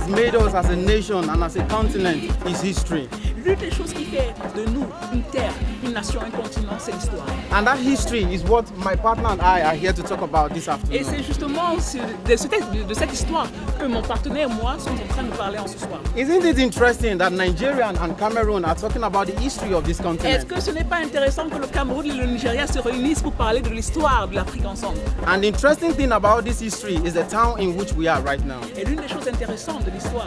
has made us as a nation and as a continent is history. L'une des choses qui fait de nous une terre, une nation, un continent, c'est l'histoire. And that history is what my partner and I are here to talk about this Et afternoon. c'est justement de cette histoire que mon partenaire et moi sommes en train de parler en ce soir. Isn't it interesting that Nigeria and Cameroon are talking about the history of this Est-ce continent? que ce n'est pas intéressant que le Cameroun et le Nigeria se réunissent pour parler de l'histoire de l'Afrique ensemble? And the interesting thing about this history is the town in which we are right now. Et l'une des choses intéressantes de l'histoire,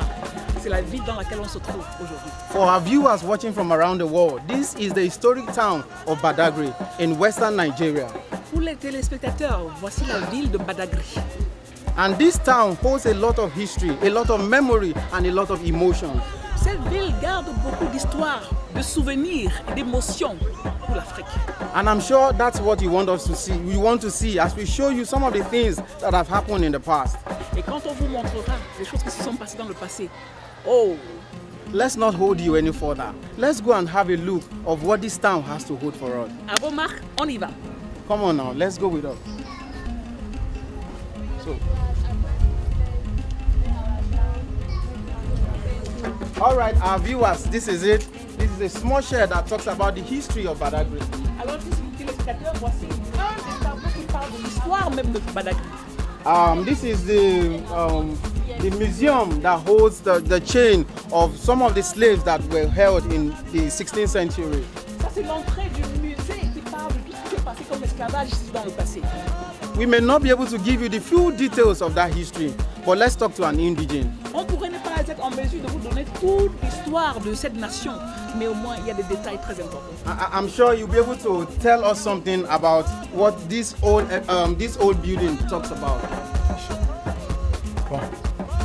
c'est la ville dans laquelle on se trouve aujourd'hui. For our viewers watching from around the world, this is the historic town of Badagry in western Nigeria. Pour les téléspectateurs, voici la ville de Badagry. And this town holds a lot of history, a lot of memory, and a lot of emotion. Cette ville garde beaucoup d'histoires, de souvenirs et d'émotions pour l'Afrique. And I'm sure that's what you want us to see. We want to see as we show you some of the things that have happened in the past. Et quand on vous montrera les choses qui se sont passées dans le passé, oh, Let's not hold you any further. Let's go and have a look of what this town has to hold for us. à vos marques, on y va. Come on now, let's go with us. So, all right, our viewers, this is it. This is a small share that talks about the history of Badagry. Alors, les téléspectateurs, voici un des tableaux qui parle de l'histoire même de Badagry. This is the museum that holds the chain of some of the slaves that were held in the 16th century. Ça, c'est l'entrée du musée qui parle de tout ce qui s'est passé comme esclavage ici dans le passé. We may not be able to give you the full details of that history, but let's talk to an indigene. On pourrait ne pas être en mesure de vous donner toute l'histoire de cette nation, mais au moins il y a des détails très importants. I'm sure you'll be able to tell us something about what this old building talks about. Bon,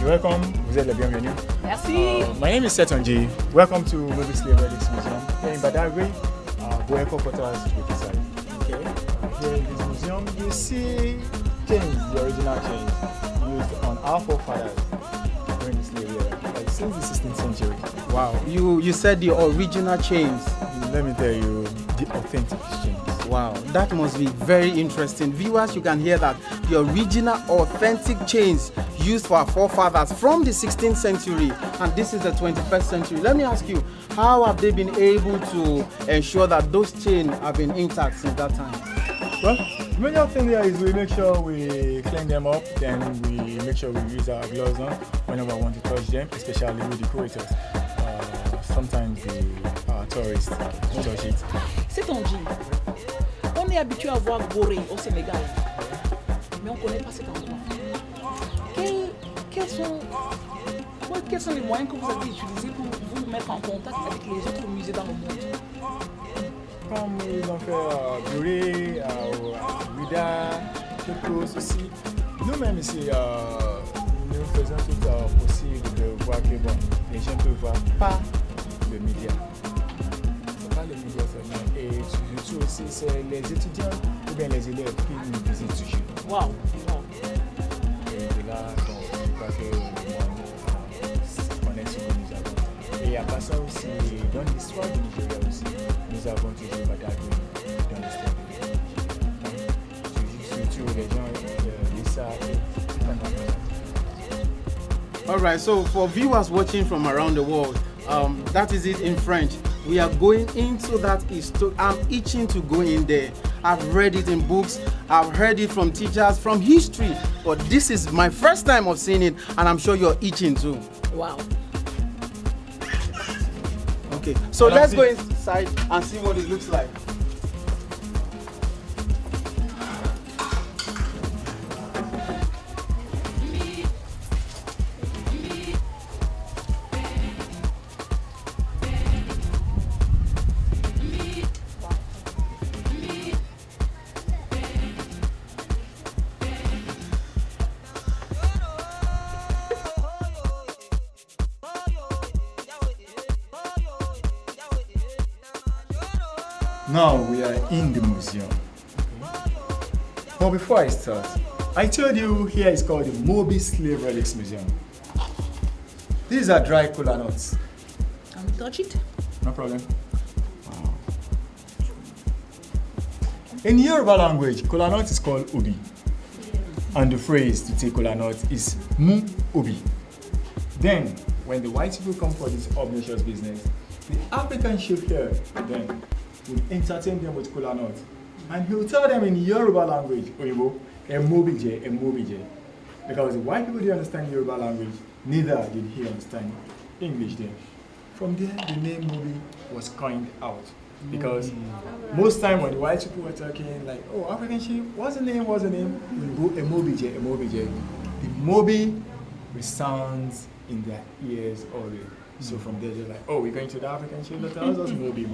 you're welcome. Vous êtes les bienvenus. Merci. My name is Setonji. Welcome to Mobile Slave Relics Museum here in Badagry, Boeko Quarters, to be precise. Okay. Here in this museum, you see chains, the original chains used on our forefathers during the slave era, like since the 16th century. Wow, you said the original chains. Let me tell you, the authentic chains. Wow, that must be very interesting. Viewers, you can hear that the original authentic chains used for our forefathers from the 16th century, and this is the 21st century. Let me ask you, how have they been able to ensure that those chains have been intact since that time? Well, the major thing there is we make sure we clean them up, then we make sure we use our gloves on whenever we want to touch them, especially with the curators. Sometimes the tourists touch it. C'est ton jean. On est habitué à voir Gorée au Sénégal, mais on ne connaît pas cet endroit. Quels sont les moyens que vous avez utilisés pour vous mettre en contact avec les autres musées dans le monde? Comme ils ont fait à Gorée, à Ouida, Chocos aussi. Nous-mêmes ici, nous faisons tout possible de voir que bon, les gens ne voient pas le média. Ce n'est pas les médias seulement. Et surtout aussi, c'est les étudiants ou bien les élèves qui nous visitent toujours. Waouh! Et de là, bon, je crois que on est ce que nous avons. Et à part ça aussi, dans l'histoire du Nigeria aussi, nous avons toujours Badagry dans l'histoire du Nigeria. Surtout les gens, les savent. All right, so for viewers watching from around the world, that is it in French. We are going into that history. I'm itching to go in there. I've read it in books, I've heard it from teachers, from history, but this is my first time of seeing it, and I'm sure you're itching too. Wow! Okay, so let's go inside and see what it looks like. Now we are in the museum. But before I start, I told you here is called the Mobile Slave Relics Museum. These are dry cola nuts. Can we touch it? No problem. Wow. In Yoruba language, kola nut is called obi. And the phrase to take kola nut is mu obi. Then, when the white people come for this obnoxious business, the African chief here then will entertain them with kola nut. And he will tell them in Yoruba language, Oyibo, Emobije. Because the white people didn't understand Yoruba language, neither did he understand English then. From there, the name Mobi was coined out. Because most time when the white people were talking, like, oh, African chief, what's the name? We go Emobije. The Mobi resounds in their ears already. So from there, they're like, oh, we're going to the African chief, that tells us Mobi.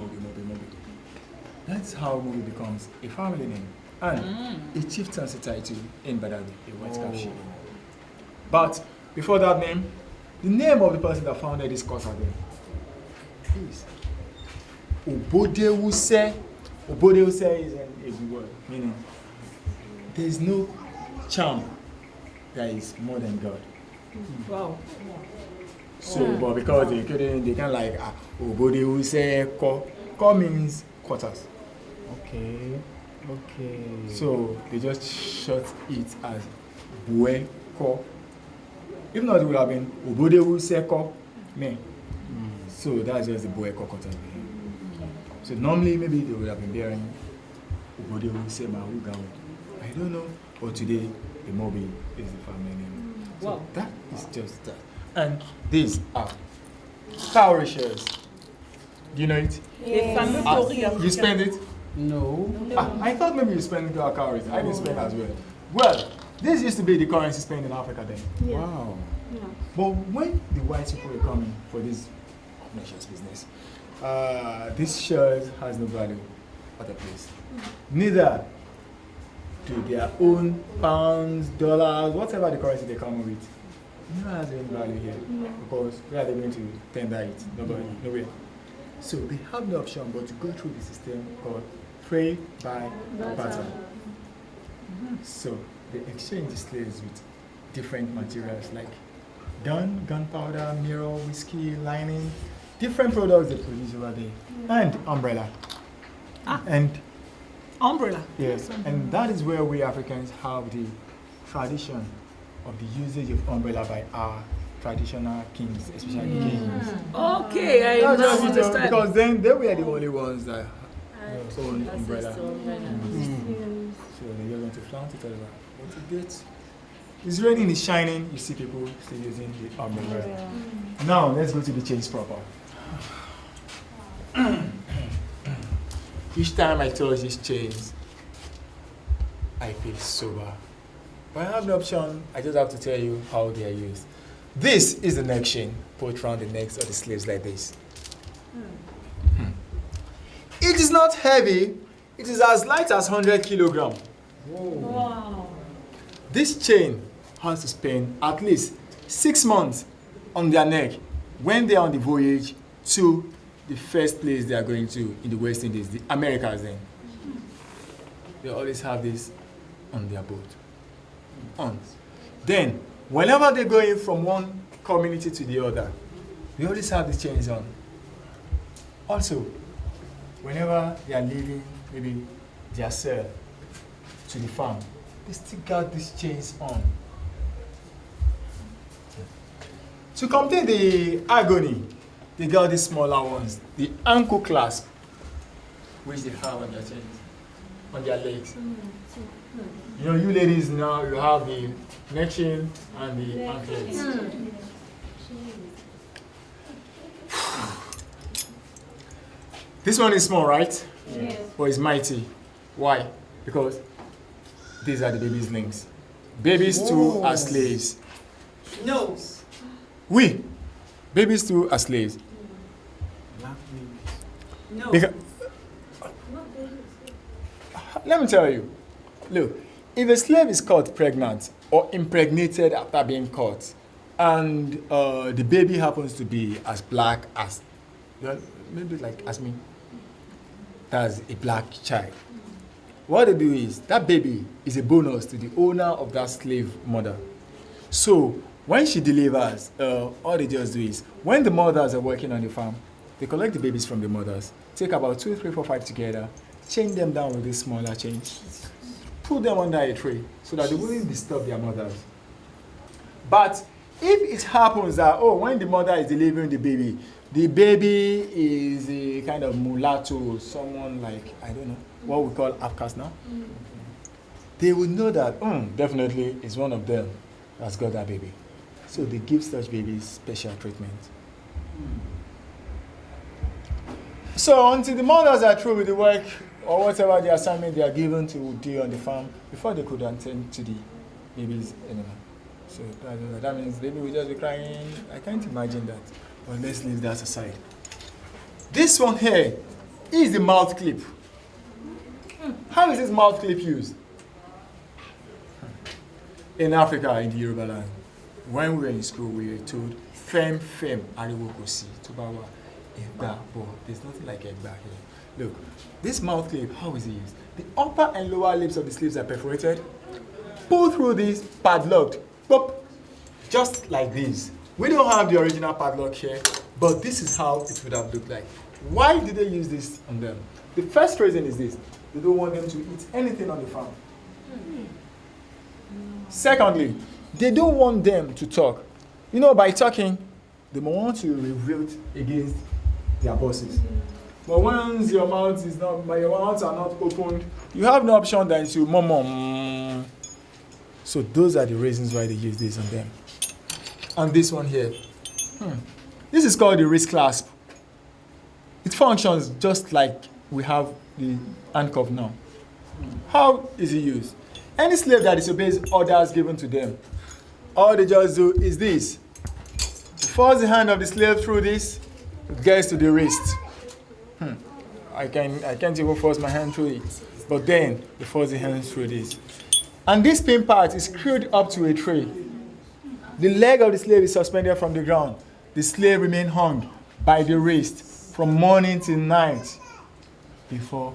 That's how Mobi becomes a family name. And a chieftaincy title in Badagry, a white cap chief. But before that name, the name of the person that founded this course again is Obodewuse. Obodewuse is a good word, meaning there is no charm that is more than God. Wow. So, but because they can't like Obodewuse ko means quarters. Okay. So they just short it as Bue ko. If not, it would have been Obodewuse ko me. So that's just the Bue ko quarters. So normally maybe they would have been bearing Obodewuse Mahugawe. I don't know. But today the Mobi is the family name. So Wow. that is just that. And these are cowrie shells. Do you know it? Les fameux Ah, cowries you africains. spend it? No. I thought maybe you spend cowries. I didn't spend as well. Well, this used to be the currency spent in Africa then. Wow. But when the white people were coming for this obnoxious business, this shirt has no value other place. Neither do their own pounds, dollars, whatever the currency they come with. Never has any value here. Because where are they going to tender it? Nowhere. So they have no option but to go through the system called trade by barter. So they exchange the slaves with different materials like gunpowder, mirror, whiskey, lining, different products they produce over there, and umbrella. And Umbrella. yes, and that is where we Africans have the tradition of the usage of umbrella by our traditional kings, especially kings. Okay, I That's now just it, understand. because then they were the only ones that own umbrella. So they just want to flaunt it all over. But to get it's raining, it's shining, you see people still using the umbrella. Now let's go to the chains proper. Each time I touch these chains, I feel sober. But I have no option, I just have to tell you how they are used. This is the neck chain, put around the necks of the slaves like this. It is not heavy, it is as light as 100 kilograms. Wow. This chain has to spend at least 6 months on their neck when they are on the voyage to the first place they are going to in the West Indies, the Americas then. They always have this on their boat. Then, whenever they go in from one community to the other, they always have the chains on. Also, whenever they are leaving maybe their cell to the farm, they still got these chains on. To complete the agony, they got these smaller ones, the ankle clasp, which they have on their chains, on their legs. You know, you ladies now, you have the neck chain and the anklets. This one is small, right? Yes. But it's mighty. Why? Because these are the babies' links. Babies too are slaves. No. We, babies too are slaves. No. Because, let me tell you, look, if a slave is caught pregnant or impregnated after being caught, and the baby happens to be as black as, maybe like as me, that's a black child. What they do is, that baby is a bonus to the owner of that slave mother. So, when she delivers, all they just do is, when the mothers are working on the farm, they collect the babies from the mothers, take about 2, 3, 4, 5 together, chain them down with this smaller chain, put them under a tree so that they wouldn't disturb their mothers. But If it happens that, oh, when the mother is delivering the baby is a kind of mulatto, someone like, I don't know, what we call outcast now, they will know that, definitely it's one of them that's got that baby. So they give such babies special treatment. So until the mothers are through with the work or whatever the assignment they are given to do on the farm, before they could attend to the babies anymore. So that means baby will just be crying. I can't imagine that. But let's leave that aside. This one here is the mouth clip. How is this mouth clip used? In Africa, in the Yoruba land, when we were in school, we were told, fem, ariwo kosi, tubawa, egba, but there's nothing like egba here. Look, this mouth clip, how is it used? The upper and lower lips of the sleeves are perforated. Pull through this, padlocked, pop, just like this. We don't have the original padlock here, but this is how it would have looked like. Why did they use this on them? The first reason is this: they don't want them to eat anything on the farm. Secondly, they don't want them to talk. You know, by talking, they want to revolt against their bosses. But once your mouth is not, your mouths are not opened, you have no option than to murmur. So those are the reasons why they use this on them. And this one here, this is called the wrist clasp. It functions just like we have the handcuff now. How is it used? Any slave that disobeys orders given to them, all they just do is this. Force the hand of the slave through this, it gets to the wrist. I can't even force my hand through it. But then, they force the hand through this. And this pin part is screwed up to a tray. The leg of the slave is suspended from the ground. The slave remains hung by the wrist from morning till night before